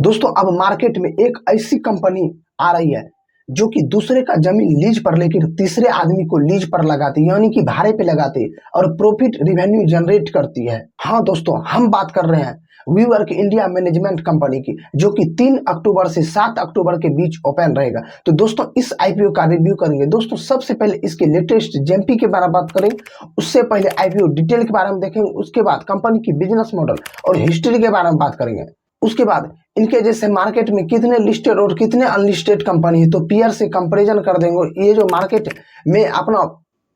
दोस्तों अब मार्केट में एक ऐसी कंपनी आ रही है जो कि दूसरे का जमीन लीज पर लेकर तीसरे आदमी को लीज पर लगाती है, यानी कि भाड़े पे लगाती है और प्रॉफिट रिवेन्यू जनरेट करती है। हाँ दोस्तों, हम बात कर रहे हैं वीवर्क इंडिया मैनेजमेंट कंपनी की, जो कि 3 अक्टूबर से 7 अक्टूबर के बीच ओपन रहेगा। तो दोस्तों इस आईपीओ का रिव्यू करेंगे। दोस्तों सबसे पहले इसके लेटेस्ट जेएमपी के बारे में बात करेंगे, उससे पहले आईपीओ डिटेल के बारे में देखेंगे, उसके बाद कंपनी की बिजनेस मॉडल और हिस्ट्री के बारे में बात करेंगे। उसके बाद इनके जैसे मार्केट में कितने लिस्टेड और कितने अनलिस्टेड कंपनी है, तो पीयर से कंपैरिजन कर देंगे। और ये जो मार्केट में अपना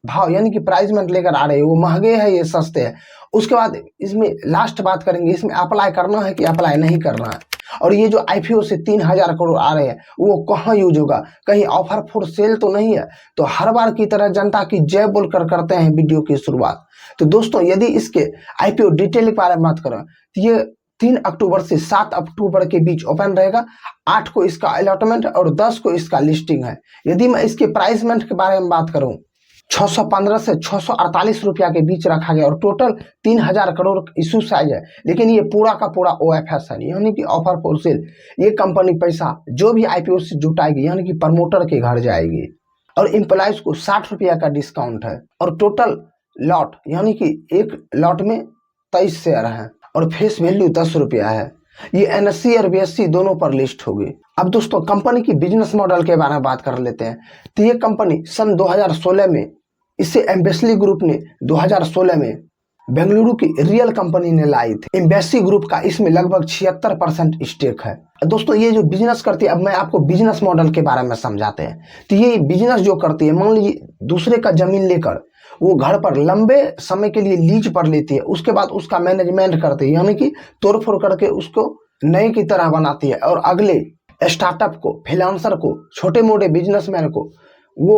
भाव यानी कि प्राइसमेंट लेकर आ रहे हैं, वो महंगे है ये सस्ते है। उसके बाद इसमें लास्ट बात करेंगे, इसमें अप्लाई करना है कि अप्लाई नहीं करना है। और ये जो आईपीओ से 3000 करोड़ आ रहे हैं वो कहाँ यूज होगा, कहीं ऑफर फॉर सेल तो नहीं है। तो हर बार की तरह जनता की जय बोलकर करते हैं वीडियो की शुरुआत। तो दोस्तों यदि इसके आईपीओ डिटेल के बारे में बात करें तो ये 3 अक्टूबर से 7 अक्टूबर के बीच ओपन रहेगा। 8 को इसका अलॉटमेंट और 10 को इसका लिस्टिंग है। यदि मैं इसके प्राइसमेंट के बारे में बात करूं, 615 से 648 रुपया के बीच रखा गया और टोटल 3000 करोड़ इशू साइज है। लेकिन ये पूरा का पूरा ओएफएस है, यानी कि ऑफर फॉर सेल। ये कंपनी पैसा जो भी आईपीओ से जुटाएगी यानी कि प्रमोटर के घर जाएगी और एम्प्लॉइज को 60 रुपया का डिस्काउंट है। और टोटल लॉट यानी कि एक लॉट में 23 शेयर है और फेस वैल्यू 10 रुपया है। ये एनएससी और बीएससी दोनों पर लिस्ट होगी। अब दोस्तों कंपनी की बिजनेस मॉडल के बारे में बात कर लेते हैं। तो ये कंपनी सन 2016 में, इसे एम्बेसी ग्रुप ने 2016 में बेंगलुरु की रियल कंपनी ने लाई थी। एम्बेसी ग्रुप का इसमें लगभग 76% स्टेक है। दोस्तों ये जो बिजनेस करती है, अब मैं आपको बिजनेस मॉडल के बारे में समझाते हैं। तो ये बिजनेस जो करती है, मान लीजिए दूसरे का जमीन लेकर वो घर पर लंबे समय के लिए लीज पर लेती है, उसके बाद उसका मैनेजमेंट करती है, यानी कि तोड़फोड़ करके उसको नए की तरह बनाती है और अगले स्टार्टअप को, फ्रीलांसर को, छोटे मोटे बिजनेसमैन को वो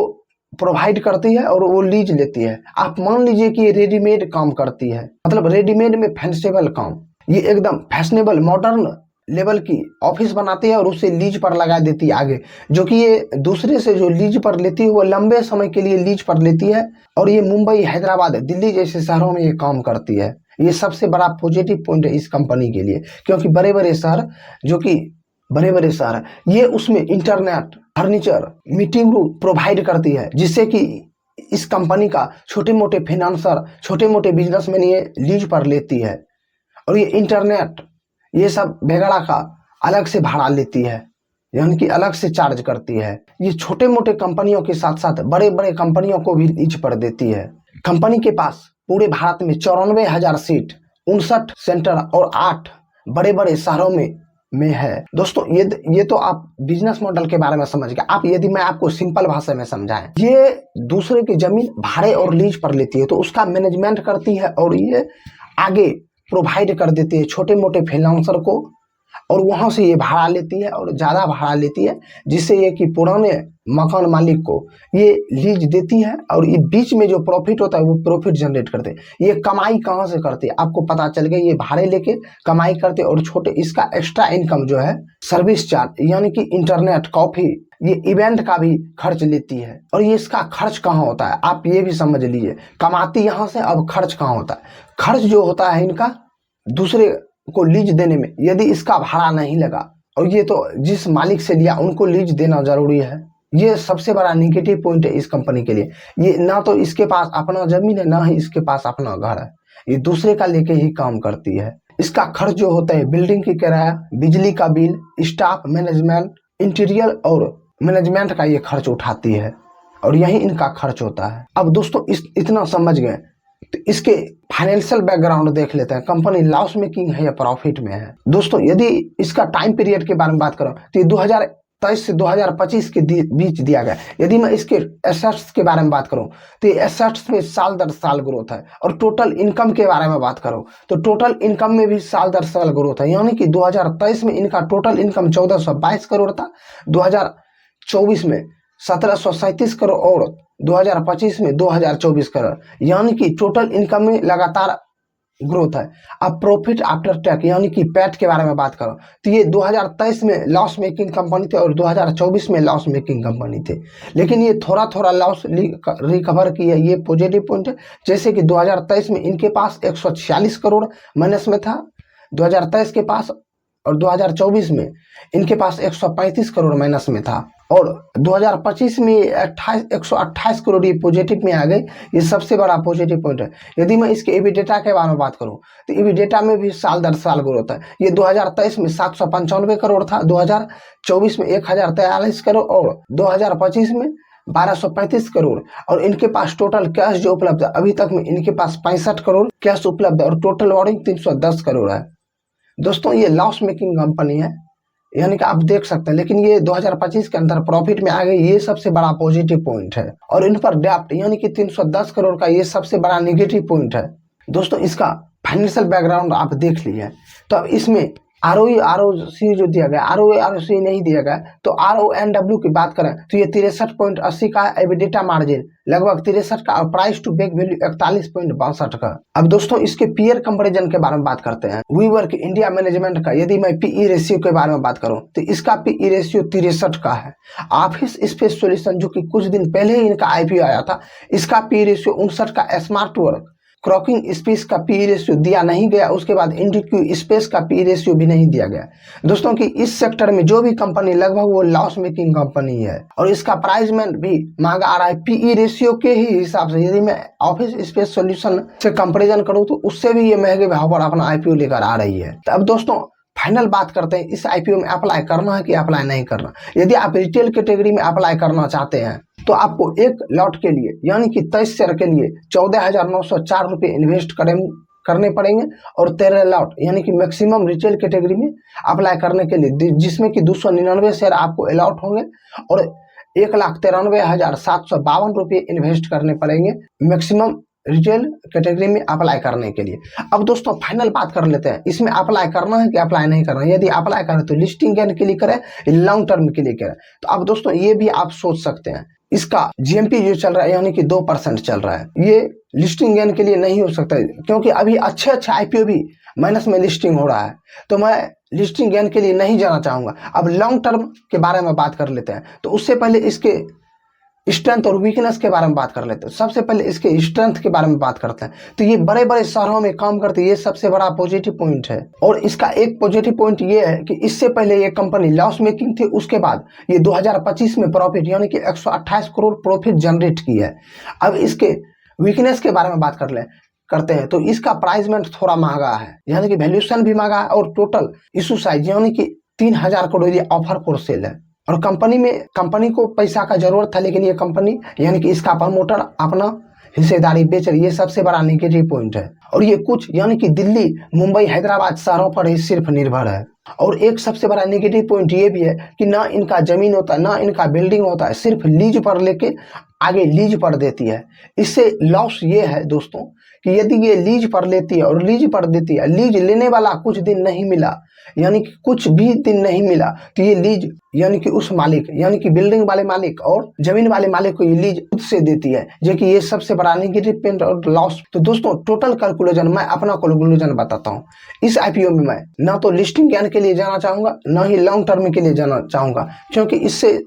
प्रोवाइड करती है और वो लीज लेती है। आप मान लीजिए कि ये रेडीमेड काम करती है, मतलब रेडीमेड में फैशनेबल काम। ये एकदम फैशनेबल मॉडर्न लेवल की ऑफिस बनाती है और उसे लीज पर लगा देती है आगे, जो कि ये दूसरे से जो लीज पर लेती है वो लंबे समय के लिए लीज पर लेती है। और ये मुंबई, हैदराबाद, दिल्ली जैसे शहरों में ये काम करती है। ये सबसे बड़ा पॉजिटिव पॉइंट है इस कंपनी के लिए, क्योंकि बड़े बड़े शहर, जो कि बड़े बड़े शहर है, ये उसमें internet, furniture, meeting room provide करती है, जिससे कि इस कंपनी का छोटे मोटे फाइनेंसर, छोटे मोटे बिजनेसमैन ये लीज पर लेती है। और ये इंटरनेट, ये सब वगैरह का अलग से भाड़ा लेती है, यानी कि अलग से चार्ज करती है। ये छोटे मोटे कंपनियों के साथ साथ बड़े बड़े कंपनियों को भी लीज पर देती है। कंपनी के पास पूरे भारत में 94,000 सीट, 59 सेंटर और 8 बड़े बड़े शहरों में है। दोस्तों ये तो आप बिजनेस मॉडल के बारे में समझ गए। आप यदि मैं आपको सिंपल भाषा में समझाएं, ये दूसरे की जमीन भाड़े और लीज पर लेती है, तो उसका मैनेजमेंट करती है और ये आगे प्रोवाइड कर देती है छोटे मोटे फ्रीलांसर को, और वहां से ये भाड़ा लेती है और ज्यादा भाड़ा लेती है, जिससे ये कि पुराने मकान मालिक को ये लीज देती है। और ये बीच में जो प्रॉफिट होता है वो प्रॉफिट जनरेट करते हैं। ये कमाई कहाँ से करते हैं आपको पता चल गया, ये भाड़े लेके कमाई करते हैं। और छोटे इसका एक्स्ट्रा इनकम जो है सर्विस चार्ज, यानी कि इंटरनेट, कॉफी, ये इवेंट का भी खर्च लेती है। और ये इसका खर्च कहाँ होता है आप ये भी समझ लीजिए। कमाती यहाँ से, अब खर्च कहाँ होता है? खर्च जो होता है इनका दूसरे को लीज देने में, यदि इसका भाड़ा नहीं लगा और ये तो जिस मालिक से लिया उनको लीज देना जरूरी है। ये सबसे बड़ा निगेटिव पॉइंट है इस कंपनी के लिए। ये ना तो इसके पास अपना जमीन है, ना ही इसके पास अपना घर है, ये दूसरे का लेके ही काम करती है। इसका खर्च जो होता है, बिल्डिंग की किराया, बिजली का बिल, स्टाफ, मैनेजमेंट, इंटीरियर और मैनेजमेंट का ये खर्च उठाती है और यही इनका खर्च होता है। अब दोस्तों इतना समझ गए तो इसके फाइनेंशियल बैकग्राउंड देख लेते हैं। कंपनी लॉस मेकिंग है या प्रॉफिट में है? दोस्तों यदि इसका टाइम पीरियड के बारे में बात करूं तो ये 2023 से 2025 के बीच दिया गया। यदि मैं इसके एसेट्स के बारे में बात करूं तो ये एसेट्स में साल दर साल ग्रोथ है। और टोटल इनकम के बारे में बात करूं तो टोटल इनकम में भी साल दर साल ग्रोथ है, यानी कि 2023 में इनका टोटल इनकम 1422 करोड़ था, 2024 में 1737 करोड़ और 2025 में 2024 करोड़, यानी कि टोटल इनकम में लगातार ग्रोथ है। अब प्रॉफिट आफ्टर टैक्स यानी कि पैट के बारे में बात करो तो ये 2023 में लॉस मेकिंग कंपनी थे और 2024 में लॉस मेकिंग कंपनी थे, लेकिन ये थोड़ा थोड़ा लॉस रिकवर की है। ये पॉजिटिव पॉइंट है। जैसे कि 2023 में इनके पास 146 करोड़ माइनस में था 2023 के पास, और 2024 में इनके पास 135 करोड़ माइनस में था और 2025 में 128 करोड़ ये पॉजिटिव में आ गए। ये सबसे बड़ा पॉजिटिव पॉइंट है। यदि मैं इसके EBITDA के बारे में बात करूं तो EBITDA में भी साल दर साल ग्रोथ है। ये 2023 में 795 करोड़ था, 2024 में 1043 करोड़ और 2025 में 1235 करोड़। और इनके पास टोटल कैश जो उपलब्ध है अभी तक में इनके पास 65 करोड़ कैश उपलब्ध है और टोटल बोर्डिंग 310 करोड़ है। दोस्तों ये लॉस मेकिंग कंपनी है, यानी कि आप देख सकते हैं, लेकिन ये 2025 के अंदर प्रॉफिट में आ गई, ये सबसे बड़ा पॉजिटिव पॉइंट है। और इन पर डेप्ट यानी कि 310 करोड़ का ये सबसे बड़ा नेगेटिव पॉइंट है। दोस्तों इसका फाइनेंशियल बैकग्राउंड आप देख लिए, तो अब इसमें ROE ROC जो दिया गया, ROE ROC नहीं दिया गया, तो RONW की बात करें तो ये 63.80 का, EBITDA मार्जिन लगभग 63 का और प्राइस टू बुक वैल्यू 41.62 का। अब दोस्तों इसके पीयर कंपैरिजन के बारे में बात करते हैं। वीवर्क इंडिया मैनेजमेंट का यदि मैं PE रेशियो के बारे में बात करूं तो इसका PE रेशियो 63 का है। ऑफिस स्पेस सॉल्यूशन जो कि कुछ दिन पहले ही इनका IPO आया था, इसका PE रेशियो 59 का। स्मार्ट वर्क क्रॉकिंग स्पेस का PE रेशियो दिया नहीं गया, उसके बाद इंडिक्यू स्पेस का PE रेशियो भी नहीं दिया गया। दोस्तों कि इस सेक्टर में जो भी कंपनी लगभग वो लॉस मेकिंग कंपनी है और इसका प्राइसमेंट भी महंगा आ रहा है PE रेशियो के ही हिसाब से। यदि मैं ऑफिस स्पेस सॉल्यूशन से कंपेरिजन करूं तो उससे भी ये महंगे भाव पर अपना IPO लेकर आ रही है। तो अब दोस्तों फाइनल बात करते हैं, इस IPO में अप्लाई करना है कि अप्लाई नहीं करना। यदि आप रिटेल कैटेगरी में अप्लाई करना चाहते हैं तो आपको एक लॉट के लिए यानी कि 23 शेयर के लिए 14,904 रुपये इन्वेस्ट करने पड़ेंगे और 13 लॉट यानी कि मैक्सिमम रिटेल कैटेगरी में अप्लाई करने के लिए, जिसमें कि 299 शेयर आपको अलॉट होंगे और 1,93,752 रुपये इन्वेस्ट करने पड़ेंगे मैक्सिमम रिटेल कैटेगरी में अप्लाई करने के लिए। अब दोस्तों फाइनल बात कर लेते हैं, इसमें अप्लाई करना है कि अप्लाई नहीं करना है। यदि अप्लाई करें तो लिस्टिंग गेन के लिए करें, लॉन्ग टर्म के लिए करें। तो अब दोस्तों ये भी आप सोच सकते हैं, इसका GMP जो चल रहा है यानी कि 2% चल रहा है, ये लिस्टिंग गेन के लिए नहीं हो सकता है, क्योंकि अभी अच्छे IPO भी माइनस में लिस्टिंग हो रहा है। तो मैं लिस्टिंग गेन के लिए नहीं जाना चाहूंगा। अब लॉन्ग टर्म के बारे में बात कर लेते हैं, तो उससे पहले इसके स्ट्रेंथ और वीकनेस के बारे में बात कर लेते हैं। सबसे पहले इसके स्ट्रेंथ के बारे में बात करते हैं, तो ये बड़े बड़े शहरों में काम करते हैं, ये सबसे बड़ा पॉजिटिव पॉइंट है। और इसका एक पॉजिटिव पॉइंट ये है कि इससे पहले ये कंपनी लॉस मेकिंग थी, उसके बाद ये 2025 में प्रॉफिट यानी कि 128 करोड़ प्रॉफिट जनरेट की है। अब इसके वीकनेस के बारे में बात करते हैं, तो इसका प्राइसमेंट थोड़ा महंगा है, यानी कि वैल्यूएशन भी महंगा है और टोटल इशू साइज यानी कि 3000 करोड़ ये ऑफर फॉर सेल है। और कंपनी को पैसा का जरूरत था, लेकिन ये कंपनी यानी कि इसका प्रमोटर अपना हिस्सेदारी बेच रही है, सबसे बड़ा नेगेटिव पॉइंट है। और ये कुछ यानी कि दिल्ली, मुंबई, हैदराबाद शहरों पर ही सिर्फ निर्भर है। और एक सबसे बड़ा नेगेटिव पॉइंट ये भी है कि ना इनका जमीन होता है, ना इनका बिल्डिंग होता है, सिर्फ लीज पर लेके आगे लीज पर देती है। इससे लॉस ये है दोस्तों कि यदि ये लीज पर लेती है और लीज पर देती है, लीज लेने वाला कुछ दिन नहीं मिला यानी कि कुछ भी दिन नहीं मिला, तो ये लीज यानी कि उस मालिक यानी कि बिल्डिंग वाले मालिक और जमीन वाले मालिक को ये लीज खुद से देती है, जो कि ये सबसे बड़ा नेगेटिव पॉइंट और लॉस। तो दोस्तों टोटल कैलकुलेशन मैं अपना कैलकुलेशन बताता हूँ। इस IPO में मैं ना तो लिस्टिंग गेन के लिए जाना चाहूंगा, ना ही लॉन्ग टर्म के लिए जाना चाहूंगा, क्योंकि इससे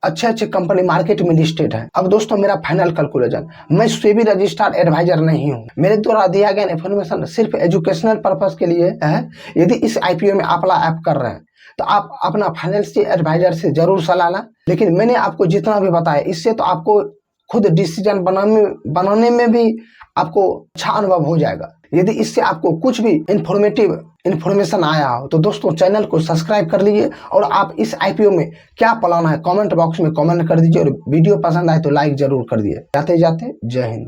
अच्छे कंपनी मार्केट में लिस्टेड है। अब दोस्तों मेरा फाइनल कैलकुलेशन, मैं सेबी रजिस्टर्ड एडवाइजर नहीं हूँ, मेरे द्वारा दिया गया इन्फॉर्मेशन सिर्फ एजुकेशनल पर्पस के लिए है। यदि इस IPO में अप्लाई आप कर रहे हैं तो आप अपना फाइनेंशियल एडवाइजर से जरूर सलाह लें, लेकिन मैंने आपको जितना भी बताया इससे तो आपको खुद डिसीजन बनाने में भी आपको अच्छा अनुभव हो जाएगा। यदि इससे आपको कुछ भी इन्फॉर्मेशन आया हो तो दोस्तों चैनल को सब्सक्राइब कर लीजिए और आप इस IPO में क्या प्लान है कमेंट बॉक्स में कमेंट कर दीजिए और वीडियो पसंद आए तो लाइक जरूर कर दिए। जाते जाते जय हिंद।